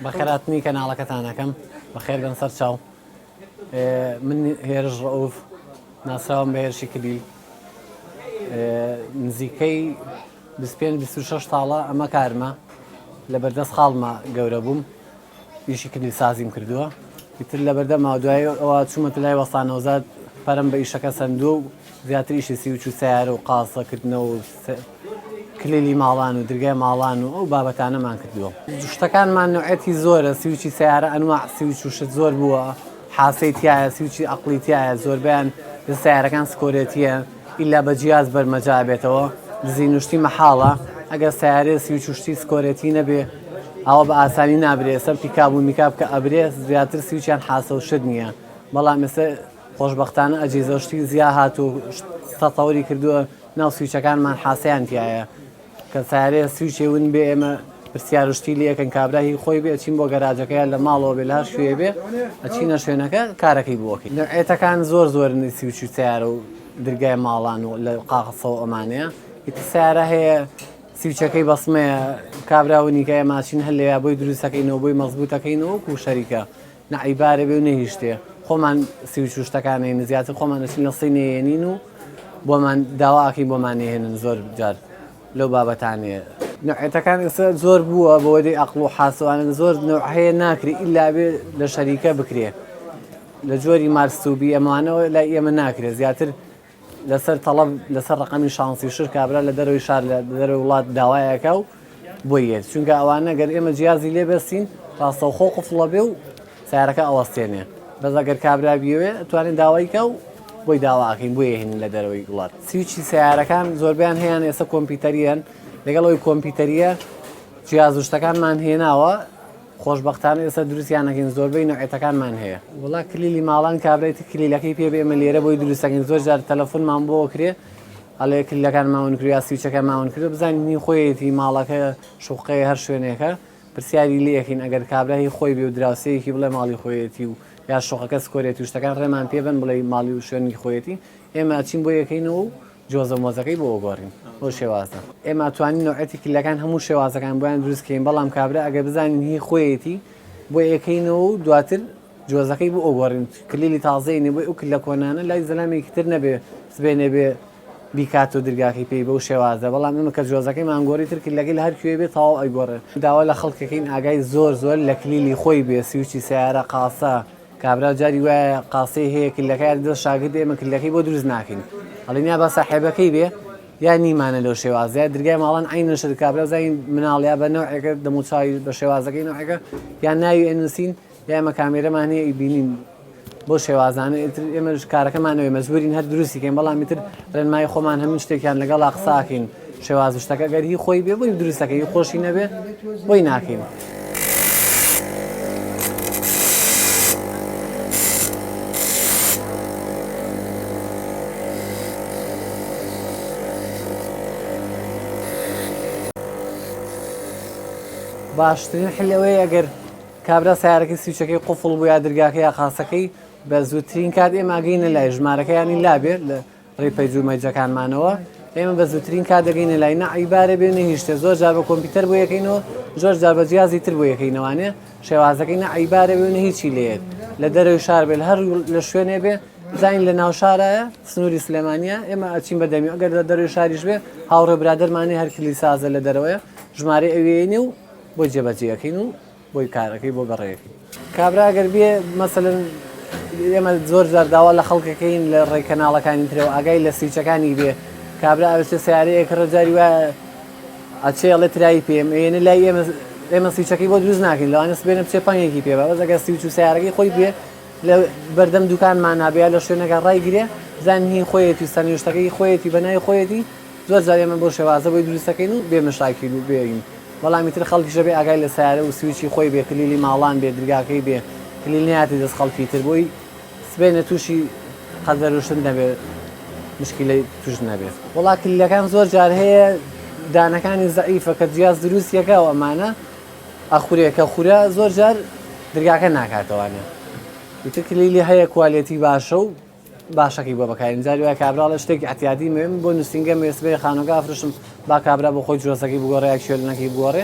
بەخێراتنی کەناڵەکەتانەکەم بەخێر بن سەر چاو من هێرش ڕەوف ناسراوم بە هێرشی کلیل نزیکەی 25-26 ساڵە ئەمە کارمە لە بەردەست خاڵمە گەورە بووم ئیشی کلیل سازیم کردووە ئیتر لە بەردەماوە دوای ئەوە چوومەتە لای وەستانەوەزاد پەرم بە ئیشەکە سەندووە و زیاتر ئیشی سیوچ و سیارە و قاسەکردنەوە و کلیلی ماڵان و درگای ماڵان و ئەو بابەتانەمان کردووە شتەکانمان نوعەتی زۆرە سیوچی سیارە ئەنواع سیوچ و شت زۆر بووە حاسەی تایە سیوچی عەقڵی تایە زۆربیان لە سیارەکان سکۆرێتیە ئیلا بە جیاز بەرمەجا بێتەوە دزینوشتی مەحاڵە ئەگەر سیارێ سیوچ و شتی سکۆرێتی نەبێ ئەوە بە ئاسانی نابرێ سەر پیکاب و میکاب کە ئەبرێ زیاتر سیوچیان حاسە و شت نییە بەڵام ئێستا خۆشبەختانە ئەجێزەشتی زیا هات و تەتەوری کردووە ناو سویچەکانمان حاسەیان تایە کە سیارەیە سویچێ ون بێ ئێمە پرسیارشتی لە یەکەن کابرا هی خۆی بێ ئەچین بۆ گەراجەکەیان لە ماڵەوە بێ لە هەر شوێ بێ ئەچینە شوێنەکە کارەکەی بۆکەی نوعێتەکان زۆرن سیوچ و سیارە و درگای ماڵان و لە قاقسەوە ئەمانەیە ئیتر سیارە هەیە سیوچەکەی بەسمەیە کابراونیکە ماشین هەلەیە بۆی دروستەکەینەوە بۆی مەزبوطەکەینەوە و شەریکە نەعیبارە بێ و نەهیشتێ خۆمان سیوچ و شتەکانەی زیاتر خۆمان ئەچین لە سینێنین و بۆمان داواکەی بۆمان نێهێنن زۆر جار لەو بابەتانەیە نوعێتەکان ئێستا زۆر بووە بۆ وەدەی عەقڵ و حاسەوانە زۆر نوع هەیە ناکری ئیلا بێ لە شەریکە بکرێ لە جۆری مارسوبی ئەمانەوە لای ئێمە ناکرێت زیاتر لەسەر تەڵەب لەسەر ڕقەمی شانسی شر کابرا لە دەرەوەی شار لە دەرەوەی وڵات داوایەکە و بۆیێت چونکە ئەوانە گەر ئێمە جیازی لێ بەستین ڕاستەوخۆ قفڵە بێ و سیارەکە ئەوەستێنێ بەس ئەگەر کابرا بیەوێ توانین داوایکە و بۆی داواکەین بۆیە هێنن لە دەرەوەی وڵات سویچی سیارەکان زۆربیان هەیەن ئێستا کۆمپیوتەریان لەگەڵەوەی کۆمپیوتەریە جیاز و شتەکانمان هێناوە خۆشبەختانە ئێستا دروستیانەکەین زۆربەی نوعێتەکانمان هەیە وڵا کلیلی ماڵان کابرایەتی کلیلەکەی پێ بێ ئێمە لێرە بۆی دروستەکەین زۆر جار تەلەفۆنمان بۆ کرێ ئەڵێ کلیلەکان ماون کردو یا سویچەکە ماون کردو بزانین خۆیەتی ماڵەکە شوقەیە هەر شوێنێکە پرسیاری لێ یەکەین ئەگەر کابرای خۆی بێ و دراوسەیەکی بڵێ ماڵی خۆیەتی و یا شوقەکە سکۆرێتی و شتەکان ڕێمان پێبن بڵێ ماڵی و شوێنی خۆیەتی ئێمە ئەچین بۆ یەکەینەوە و جۆزە مۆزەکەی بۆ گۆڕین بۆ شێوازە ئێمە توانین نوعەتی کلیلەکان هەموو شێوازەکان بۆیان دروستکەین بەڵام کابرا ئەگەر بزانین هی خۆیەتی بۆ یەکەینەوە و دواتر جۆزەکەی بۆ ئۆگۆڕین کلیلی تازەینێ بۆی ئەو کلیلە کۆنانە لای زەلامێکی تر نەبێ سبێنێ بێ بیکات و دەرگاکەی پێی بەو شێوازە بەڵام ئێمە کە جۆزەکەی مانگۆڕی تر کلیلەکەی لە هەر کوێ بێ تەواو ئەیگۆڕێ داوا لە خەڵکەکەین ئاگای زۆر لە کلیلی خۆی بێ سویچی سیارە قاسە کابرا جاری وایە قاسەی هەیە کلیلەکەی دەست شاگرد ئێمە کلیلەکەی بۆ دروست ناکەین هەڵێنیا بە ساحێبەکەی بێ یا نیمانە لەو شێوازەیە درگای ماڵان عینەشت کابرا زین مناڵیا بە نوعێکە دەموچاوی بە شێوازەکەی نوعەکە یان ناوی ئەنووسین یا ئێمە کامێرەمان هەیە ئیبینین بۆ شێوازانە ئێمەش کارەکەمانەوەی مەجبورین هەر دروستیکەین بەڵام تر ڕێنمای خۆمان هەمین شتێکیان لەگەڵ قساکەین شێواز شتەکە گەری خۆی بێ بۆی دروستەکەی خۆشی نەبێ بۆی ناکەین باشترین حلەوەی ئەگەر کابرا سیارەکەی سویچەکەی قوفڵ بوو یا دەرگاکەی یا قاسەکەی بە زووترین کات ئێمە ئاگەینە لای ژمارەکەیانی لابێت لە ڕێپەی جومەجەکانمانەوە ئێمە بە زووترین کات دەگەینە لای نەعیبارە بێ نەهیشتە زۆر جار بە کۆمپیوتەر بۆ یەکەینەوە زۆر جار بە جیازی تر بۆ یەکەینەوانێ شێوازەکەی نەعیبارە بێ نەهیچی لێت لە دەرەوەی شار بێت هەر لە شوێنێ بێ زین لە ناو شارایە سنووری سلێمانیە ئێمە ئەچین بەدەمی ئەگەر لە دەرەوەی شاریش بێ هاوڕێ برادەرمانی هەر کلی سازە لە دەرەوەیە ژمارە ئەوێنێ و بۆ جێبەجێەکەین و بۆی کارەکەی بۆ گەڕێەکەی کابرا گەر بێ مەسەلەن ئێمە زۆر جار داوا لە خەڵکەکەین لە ڕێکەناڵەکانی ترەوە ئاگای لە سویچەکانی بێ کابرا ئەوێ سیارەیەکە ڕەجاری وایە ئەچێڵێ ترایی پێم ئێنە لای ئێمە سویچەکەی بۆ دروست ناکەین لەوانە سبێنە بچێ پەنگێکی پێ بەس ئەگەر سویچ و سیارەکەی خۆی بێ لە بەردەم دوکانمان هەبێ لە شوێنەکە ڕایگرێ زانانی خۆیەتی سەرنوشتەکەی خۆیەتی بەنای خۆیەتی زۆر جار ئێمە بۆ شێوازە بۆی دروستەکەین و بێمەشاکیل و بێین بەڵامی تر خەڵکیشە بێ ئاگای لە سیارە و سویچی خۆی بێ کلیلی ماڵان بێ درگاکەی بێ کلیلنیاتی دەست خەڵکی تر بۆی سبێنە تووشی قەدەروشن نەبێت مشکلەی توش نەبێت وڵا کلیلەکان زۆر جار هەیە دانەکانی زەعیفە کە جیاز دروستیەکە و ئەمانە ئەخورێکە خورە زۆر جار دەرگاکە ناکاتەوانێ ئیتر کلیلی هەیە کوالێتی باشە و باشەکەی بۆ بەکارین جاری وایە کابراڵە شتێکی ئەتیادی مێم بۆ نووسینگە مێسبەی خانۆگا ئافرشم با کابرا بۆ خۆی جۆزەکەی بگۆڕێ یا کێلنەکەی بگۆڕێ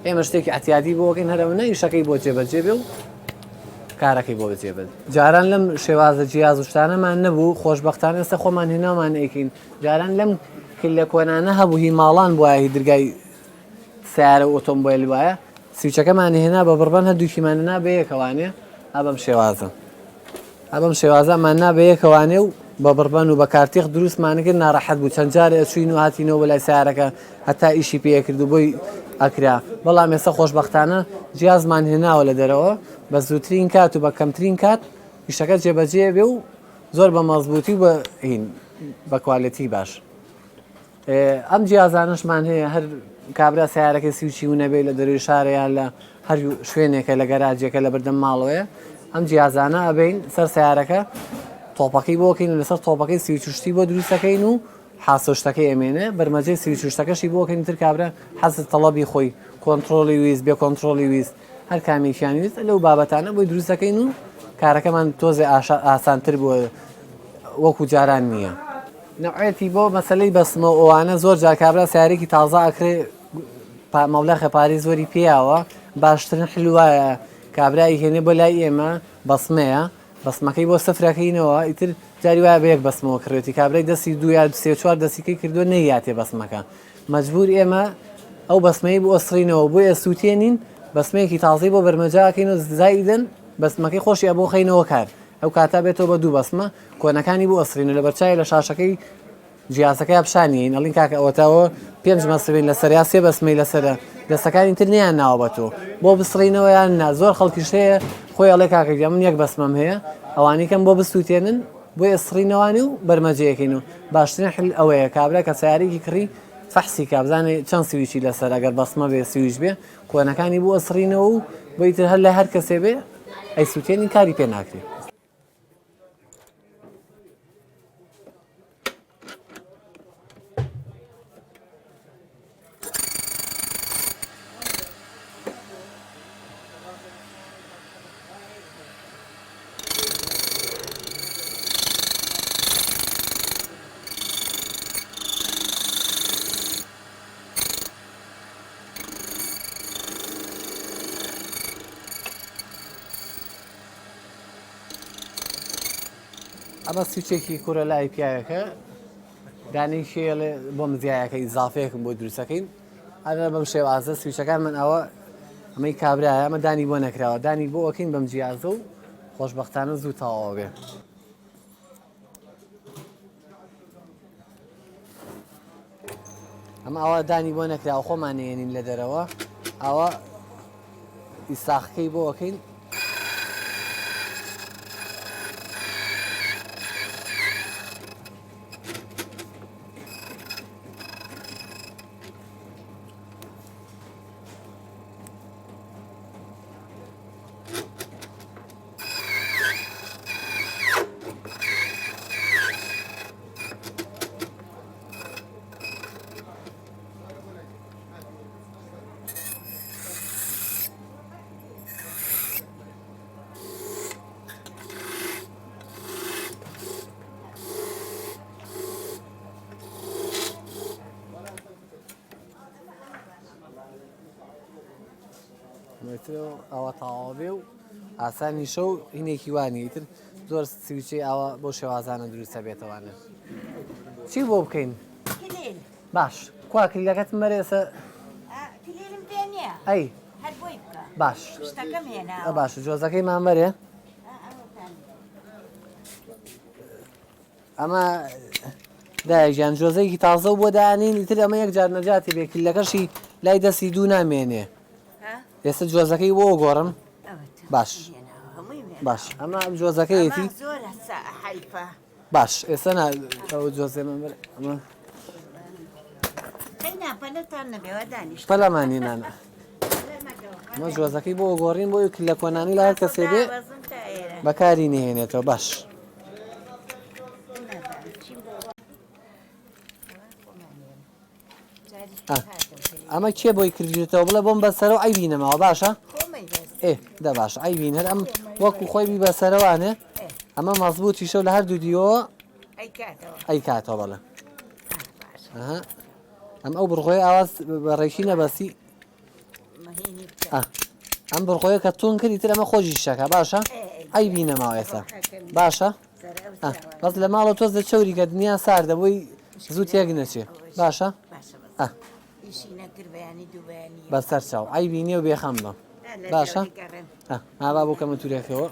ئێمە شتێکی ئەتیادی بۆکەین هەرەوە ئیشەکەی بۆ جێبەجێ بێ و کارەکەی بۆ بەجێبێت جاران لەم شێوازە جیاز و شتانەمان نەبوو خۆشبەختانە ئێستا خۆمان هێنامان ئەیکەین جاران لەم کللە کۆنانە هەبوو هی ماڵان بۆ هی دەرگای سیارە ئۆتۆمبیل وایە سویچەکەمان هێنا بە بڕبەن هەردووکیماننا بە یەکەوانێ ئەبەم شێوازە ئەبەم شێوازەمان نا بە یەکەوانێ و بە بڕبەن و بە کارتێق دروستمانەکرد ناڕەحەت بوو چەند جارێ چوین و هاتینەوە بەلای سیارەکە هەتا ئیشی پێکرد و بۆی ئەکرا بەڵام ئێستا خۆشبەختانە جیازمان هێناوە لە دەرەوە بە زووترین کات و بە کەمترین کات ئیشەکە جێبەجێ بێ و زۆر بە مەزبوطی و بە کوالەتی باش ئەم جیازانشمان هەیە هەر کابرا سیارەکەی سویچی و نەبێت لە دەروی شارەیان لە هەر شوێنێکە لە گەراجێکە لە بەردەم ماڵەوەیە ئەم جیازانە ئەبین سەر سیارەکە تۆپەکەی بۆکەین لەسەر تۆپەکەی سویچشتی بۆ دروستەکەین و حاسۆشتەکەی ئەمێنێ بەرمەجەی سویچشتەکەشی بۆکەین تر کابرا حەزت تەڵەبی خۆی کۆنتترۆلی ویست بێ کۆنتترۆلی ویست هەر کامیشیان ویست لەو بابەتانە بۆی دروستەکەین و کارەکەمان تۆزێ ئاسانتر بووە وەکو جاران نییە نەوعەتی بۆ مەسلەی بەسمە ئەوانە زۆر جار کابرا سیارێکی تازە ئەکرێ مەبلەغی پارێ زۆری پێیاوە باشترین حلوایە کابرای هێنێ بۆ لای ئێمە بەسمەیە بەسمەکەی بۆ سەفرەکەینەوە ئیتر جاری وایە بە یەک بەسمەوە کڕێتی کابرای دەستی دو یا سێ چوار دەستیکەی کردووە نەیاتێ بەسمەکە مەجبور ئێمە ئەو بەسمەی بۆ ئەسڕینەوە بۆ ئەسووتێنین بەسمەیەکی تازەی بۆ بەرمەجاکەین و زایدن بەسمەکەی خۆشی ئە بۆ خەینەوە کار ئەو کاتا بێتەوە بە دوو بەسمە کۆنەکانی بۆ ئەسڕینە لە بەرچای لە شاشەکەی جیاسەکەی ئەپشانیین ئەڵین کاکە ئەوەتەوە پێنج مەسبین لەسەر یا سێ بەسمەی لەسرە دەستەکانی تر نیان ناوە بە تۆ بۆ بسڕینەوە یان نا زۆر خەڵکیش هەیە خۆی ئەڵێ کاکەگە من یەک بەسمەم هەیە ئەوانی کەم بۆ بستوتێنن بۆ ئەسڕینەوانی و بەرمەجەیەکەین و باشترین حل ئەوەیە کابرا کە سیارێکی کڕی فەحسی کا بزانێ چەند سویچی لەسەر ئەگەر بەسمە بێ سویچ بێ کۆنەکانی بۆ ئەسڕینەوە و بۆ ئیتر هەر لە هەر کەسێ بێ ئەی سووتێنی کاری پێ ناکرێت ئەمە سویچێکی کوورە لای پیاەکە دانی شێڵێ بۆ مزیایەکە ئیزافەیەکم بۆ دروستەکەین ئەگەر بەم شێوازە سویچەکان من ئەوە ئەمەی کابرایە ئەمە دانی بۆ نەکراوە دانی بۆ ئەوکەین بەم جیازە و خۆشبەختانە زوو تەواو بێ ئەمە ئەوە دانی بۆ نەکراوە خۆمانێنین لە دەرەوە ئەوە ئیساخەکەی بۆ ئەوکەین ئەوە تەواو بێ و ئاسانی شە و هینێکی وانی تر زۆر سویچی ئەوە بۆ شێوازانە دروستە بێتەوانە چی بۆ بکەین باش کوا کلیلەکەتم بەرێسە کلیلم پێ نییە ئەی هەر بۆی بکە باش شتەکەم هێناوە باش جۆزەکەیمان بەرێ ئەمە دایژیان جۆزەیەکی تازە و بۆ دانین ئیتر ئەمە یەک جار نەجاتی بێ کلیلەکەشی لای دەستی دوو نامێنێ ئێستا جۆزەکەی بۆ گۆڕم باش باش ئەمە جۆزەکەیەتی زۆر حیفە باش ئێستا جۆزێ ئەمە پەلەتان نەبێوە دانیشت پەلەمانی نانە ئەمە جۆزەکەی بۆ گۆڕین بۆی لە کۆنانی لە هەر کەسێ بێ بەکاری نهێنێتەوە باش ئەمە کێ بۆی کردێتەوە بڵێ بۆم بەسەرەوە ئەی بینەمەوە باشە خۆمەی بەس ئێ دە باشە ئەی بین هەر ئەم وەکو خۆی بی بەسەرەوانێ ئەمە مەزبوطی شەو لە هەردوو دیەوە ئەی کاتەوە ئەی کاتەوە بەڵێ باش ئەم ئەو بڕخۆی ئاواز بەڕێکی نەبەسی مهینی بکە ئەم بڕخۆیە کە تون کردی تر ئەمە خۆشی شەکە باشە ئەی بینەماوە ئێستا باشە بەس لە ماڵە تۆز دە چوری کە دنیا ساردە بۆی زوو تێک نەچێ باشە باشە ئیشی نەکرد بەیانی دوو بەیانی بەسەر چاو ئەی بینی و بێخەم بە باشە؟ هاوا بۆ کەمە تورێکەوە